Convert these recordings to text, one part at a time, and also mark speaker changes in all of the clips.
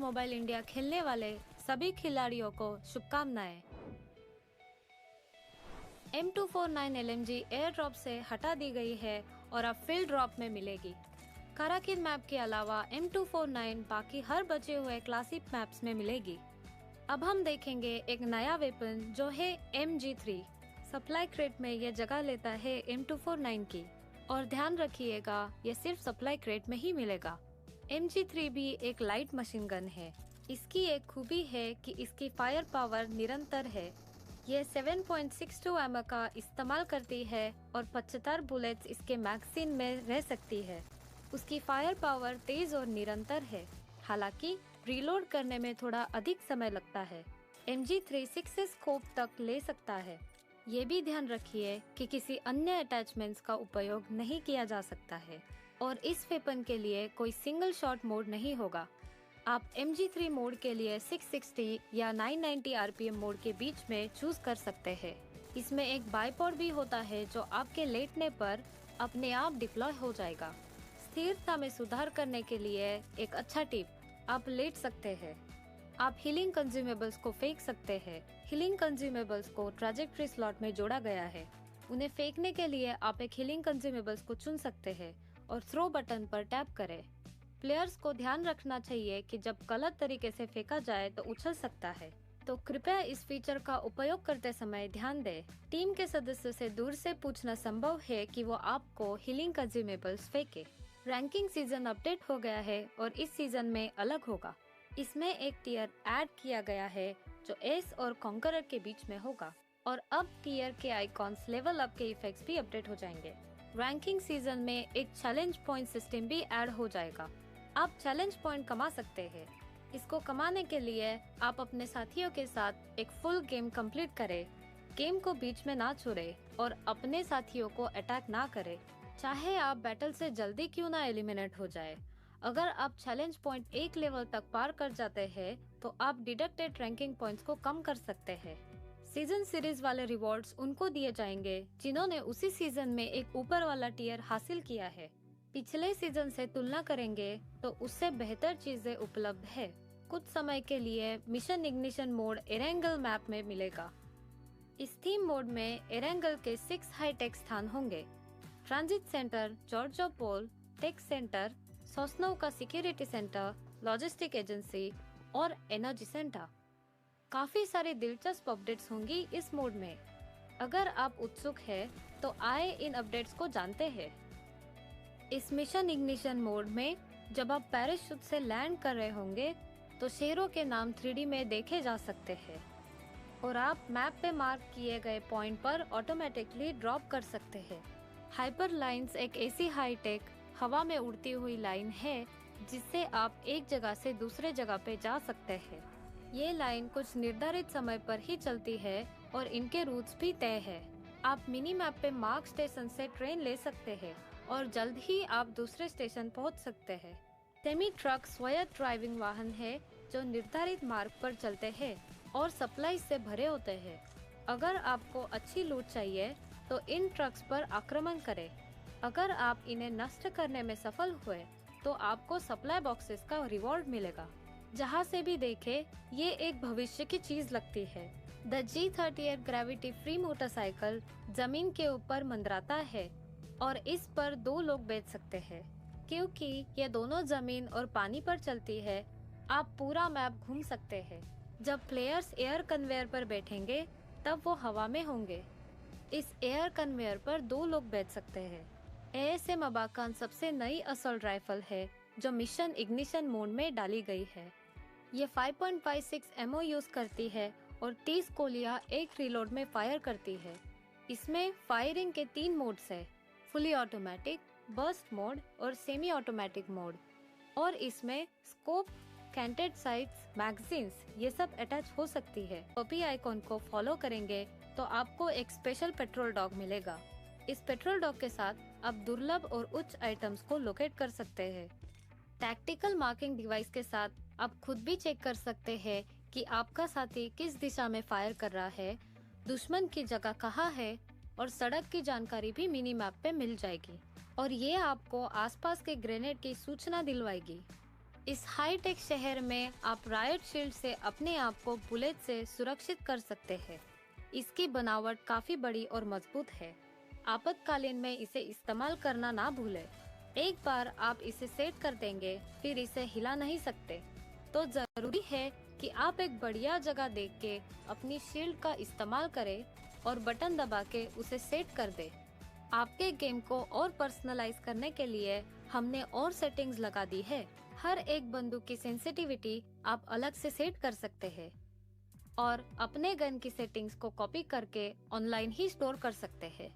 Speaker 1: Mobile India खेलने वाले सभी खिलाड़ियों को शुभकामनाएं। M249 LMG एयर ड्रॉप से हटा दी गई है और अब फील्ड ड्रॉप में मिलेगी। काराकिन मैप के अलावा M249 बाकी हर बचे हुए क्लासिक मैप्स में मिलेगी। अब हम देखेंगे एक नया वेपन जो है MG3। सप्लाई क्रेट में ये जगह लेता है M249 की, और ध्यान रखिएगा ये सिर्फ सप्लाई क्रेट में ही मिलेगा। MG3 भी एक लाइट मशीन गन है। इसकी एक खूबी है कि इसकी फायर पावर निरंतर है। ये 7.62 एम का इस्तेमाल करती है और 75 बुलेट्स इसके मैगजीन में रह सकती है। उसकी फायर पावर तेज और निरंतर है, हालांकि रीलोड करने में थोड़ा अधिक समय लगता है। MG3 6 स्कोप तक ले सकता है। ये भी ध्यान रखिए कि किसी अन्य अटैचमेंट्स का उपयोग नहीं किया जा सकता है और इस वेपन के लिए कोई सिंगल शॉट मोड नहीं होगा। आप MG3 मोड के लिए 660 या 990 RPM मोड के बीच में चूज कर सकते हैं। इसमें एक बाइपॉड भी होता है जो आपके लेटने पर अपने आप डिप्लॉय हो जाएगा। स्थिरता में सुधार करने के लिए एक अच्छा टिप, आप लेट सकते हैं। आप हीलिंग कंज्यूमेबल्स को फेंक सकते हैं। हीलिंग कंज्यूमेबल्स को ट्रैजेक्टरी स्लॉट में जोड़ा गया है। उन्हें फेंकने के लिए आप एक हीलिंग कंज्यूमेबल्स को चुन सकते हैं और थ्रो बटन पर टैप करें। प्लेयर्स को ध्यान रखना चाहिए कि जब गलत तरीके से फेंका जाए तो उछल सकता है, तो कृपया इस फीचर का उपयोग करते समय ध्यान दें। टीम के सदस्य से दूर से पूछना संभव है कि वो आपको हीलिंग कंज्यूमेबल्स फेंके। रैंकिंग सीजन अपडेट हो गया है और इस सीजन में अलग होगा। इसमें एक टियर ऐड किया गया है जो एस और कॉन्करर के बीच में होगा, और अब टियर के आइकॉन्स लेवल अप के इफेक्ट्स भी अपडेट हो जाएंगे। रैंकिंग सीजन में एक चैलेंज पॉइंट सिस्टम भी ऐड हो जाएगा। आप चैलेंज पॉइंट कमा सकते हैं। इसको कमाने के लिए आप अपने साथियों के साथ एक फुल गेम कंप्लीट करें। गेम को बीच में ना छोड़े और अपने साथियों को अटैक ना करें, चाहे आप बैटल से जल्दी क्यों ना एलिमिनेट हो जाए। अगर आप चैलेंज पॉइंट एक लेवल तक पार कर जाते हैं तो आप डिडक्टेड रैंकिंग पॉइंट्स को कम कर सकते हैं। सीजन सीरीज वाले रिवॉर्ड्स उनको दिए जाएंगे जिन्होंने उसी सीजन में एक ऊपर वाला टियर हासिल किया है। पिछले सीजन से तुलना करेंगे तो उससे बेहतर चीजें उपलब्ध है। कुछ समय के लिए mission ignition mode Erangel map में मिलेगा। इस थीम मोड में एरेंगल के 6 हाईटेक स्थान होंगे: ट्रांजिट सेंटर, जॉर्जो पोल, टेक सेंटर, सोसनोव का सिक्योरिटी सेंटर, लॉजिस्टिक एजेंसी और एनर्जी सेंटर। काफी सारी दिलचस्प अपडेट्स होंगी इस मोड में। अगर आप उत्सुक हैं तो आए इन अपडेट्स को जानते हैं। इस मिशन इग्निशन मोड में जब आप पैराशूट से लैंड कर रहे होंगे तो शेरों के नाम 3D में देखे जा सकते हैं और आप मैप पे मार्क किए गए पॉइंट पर ऑटोमेटिकली ड्रॉप कर सकते हैं। हाइपर लाइंस एक ऐसी हाईटेक हवा में उड़ती हुई लाइन है जिससे आप एक जगह से दूसरे जगह पे जा सकते हैं। ये लाइन कुछ निर्धारित समय पर ही चलती है और इनके रूट्स भी तय है। आप मिनी मैप पे मार्क स्टेशन से ट्रेन ले सकते हैं और जल्द ही आप दूसरे स्टेशन पहुंच सकते हैं। सेमी ट्रक स्वायत्त ड्राइविंग वाहन है जो निर्धारित मार्ग पर चलते हैं और सप्लाई से भरे होते हैं। अगर आपको अच्छी लूट चाहिए तो इन ट्रक्स पर आक्रमण करें। अगर आप इन्हें नष्ट करने में सफल हुए तो आपको सप्लाई बॉक्सेस का रिवॉर्ड मिलेगा। जहाँ से भी देखे ये एक भविष्य की चीज लगती है। The G38 gravity free motorcycle जमीन के ऊपर मंडराता है और इस पर 2 लोग बैठ सकते हैं। क्योंकि ये दोनों जमीन और पानी पर चलती है, आप पूरा मैप घूम सकते हैं। जब प्लेयर्स एयर कन्वेयर पर बैठेंगे तब वो हवा में होंगे। इस एयर कन्वेयर पर 2 लोग बैठ सकते हैं। ASM अबाकान सबसे नई असॉल्ट राइफल है जो मिशन इग्निशन मोड में डाली गई है। ये 5.56 एमओ यूज करती है और 30 गोलियां एक रीलोड में फायर करती है। इसमें फायरिंग के 3 मोड्स है: फुली ऑटोमेटिक, बर्स्ट मोड और सेमी ऑटोमेटिक मोड। और इसमें स्कोप, कैंटेड साइट्स, मैगजीन्स ये सब अटैच हो सकती है। पपी आइकॉन को फॉलो करेंगे तो आपको एक स्पेशल पेट्रोल डॉग मिलेगा। इस पेट्रोल डॉग के साथ आप दुर्लभ और उच्च आइटम्स को लोकेट कर सकते हैं। टैक्टिकल मार्किंग डिवाइस के साथ आप खुद भी चेक कर सकते हैं कि आपका साथी किस दिशा में फायर कर रहा है, दुश्मन की जगह कहाँ है और सड़क की जानकारी भी मिनी मैप पे मिल जाएगी और ये आपको आसपास के ग्रेनेड की सूचना दिलवाएगी। इस हाईटेक शहर में आप रायट शील्ड से अपने आप को बुलेट से सुरक्षित कर सकते हैं। इसकी बनावट काफी बड़ी और मजबूत है। आपातकालीन में इसे इस्तेमाल करना ना भूलें। एक बार आप इसे सेट कर देंगे, फिर इसे हिला नहीं सकते। तो जरूरी है कि आप एक बढ़िया जगह देख के अपनी शील्ड का इस्तेमाल करें और बटन दबा के उसे सेट कर दें। आपके गेम को और पर्सनलाइज करने के लिए हमने और सेटिंग्स लगा दी है। हर एक बंदूक की सेंसिटिविटी आप अलग से सेट कर सकते हैं और अपने गन की सेटिंग्स को कॉपी करके ऑनलाइन ही स्टोर कर सकते हैं।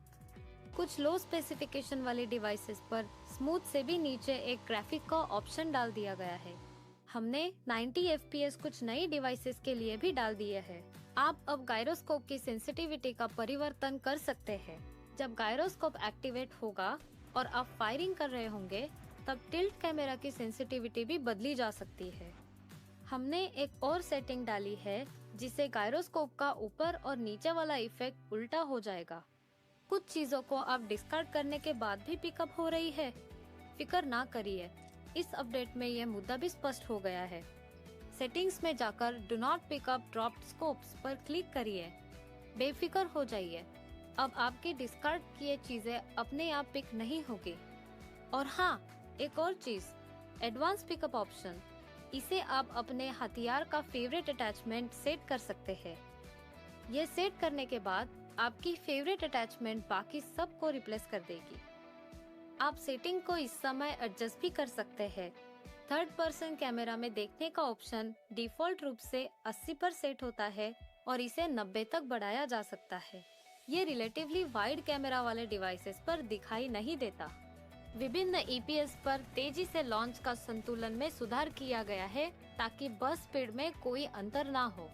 Speaker 1: कुछ लो स्पेसिफिकेशन वाले डिवाइसेस पर स्मूथ से भी नीचे एक ग्राफिक का ऑप्शन डाल दिया गया है। हमने 90 FPS कुछ नई डिवाइसेस के लिए भी डाल दिए है। आप अब गायरोस्कोप की सेंसिटिविटी का परिवर्तन कर सकते हैं। जब गायरोस्कोप एक्टिवेट होगा और आप फायरिंग कर रहे होंगे, तब टिल्ट कैमरा की सेंसिटिविटी भी बदली जा सकती है। हमने एक और सेटिंग डाली है जिसे गायरोस्कोप का ऊपर और नीचे वाला इफेक्ट उल्टा हो जाएगा। कुछ चीजों को आप डिस्कार्ड करने के बाद भी पिकअप हो रही है। फिक्र ना करिए, इस अपडेट में यह मुद्दा भी स्पष्ट हो गया है। सेटिंग्स में जाकर do not pickup dropped scopes पर क्लिक करिए। बेफिक्र हो जाइए, अब आपकी डिस्कार्ड किए चीजें अपने आप पिक नहीं होगी। और हाँ, एक और चीज, एडवांस पिकअप ऑप्शन, इसे आप अपने हथियार का फेवरेट अटैचमेंट सेट कर सकते हैं। ये सेट करने के बाद आपकी फेवरेट अटैचमेंट बाकी सब को रिप्लेस कर देगी। आप सेटिंग को इस समय एडजस्ट भी कर सकते हैं। थर्ड पर्सन कैमरा में देखने का ऑप्शन डिफॉल्ट रूप से 80 पर सेट होता है और इसे 90 तक बढ़ाया जा सकता है। ये रिलेटिवली वाइड कैमरा वाले डिवाइसेस पर दिखाई नहीं देता। विभिन्न EPS पर तेजी से लॉन्च का संतुलन में सुधार किया गया है ताकि बस स्पीड में कोई अंतर ना हो।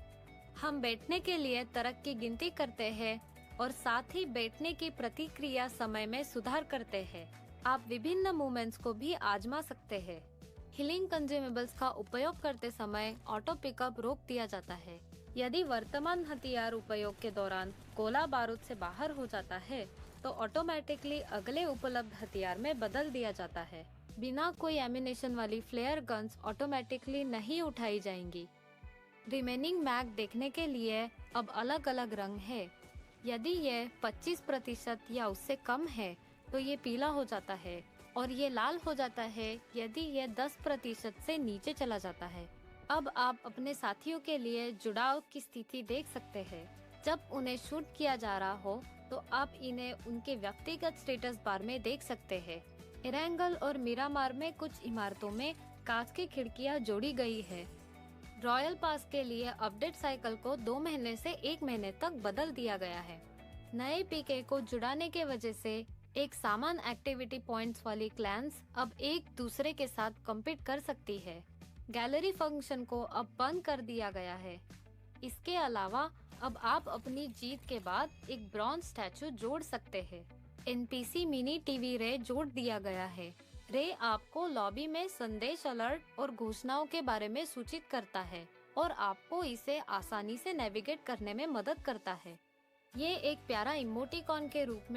Speaker 1: हम बैठने के लिए तरक की गिनती करते हैं और साथ ही बैठने की प्रतिक्रिया समय में सुधार करते हैं। आप विभिन्न मूवमेंट्स को भी आजमा सकते हैं। हीलिंग कंज्यूमेबल्स का उपयोग करते समय ऑटो पिकअप रोक दिया जाता है। यदि वर्तमान हथियार उपयोग के दौरान गोला बारूद से बाहर हो जाता है, तो ऑटोमेटिकली अगले उपलब्ध हथियार में बदल दिया जाता है। बिना कोई एमिनेशन वाली फ्लेयर गन्स ऑटोमेटिकली नहीं उठाई जाएंगी। रिमेनिंग मैग देखने के लिए अब अलग अलग रंग है। यदि ये 25% या उससे कम है तो ये पीला हो जाता है और ये लाल हो जाता है यदि ये 10% से नीचे चला जाता है। अब आप अपने साथियों के लिए जुड़ाव की स्थिति देख सकते हैं। जब उन्हें शूट किया जा रहा हो तो आप इन्हें उनके व्यक्तिगत स्टेटस बार में देख सकते हैं। इरेंगल और मिरामार में कुछ इमारतों में कांच की खिड़कियां जोड़ी गई है। रॉयल पास के लिए अपडेट साइकिल को 2 महीने से 1 महीने तक बदल दिया गया है। नए पीके को जुड़ाने के वजह से एक समान एक्टिविटी पॉइंट्स वाली क्लैंस अब एक दूसरे के साथ कम्पीट कर सकती है। गैलरी फंक्शन को अब बंद कर दिया गया है। इसके अलावा अब आप अपनी जीत के बाद एक ब्रॉन्ज स्टैचू जोड़ सकते हैं। NPC मिनी टीवी रे जोड़ दिया गया है। रे आपको लॉबी में संदेश, अलर्ट और घोषणाओं के बारे में सूचित करता है और आपको इसे आसानी से नेविगेट करने में मदद करता है। ये एक प्यारा इमोटिकॉन के रूप में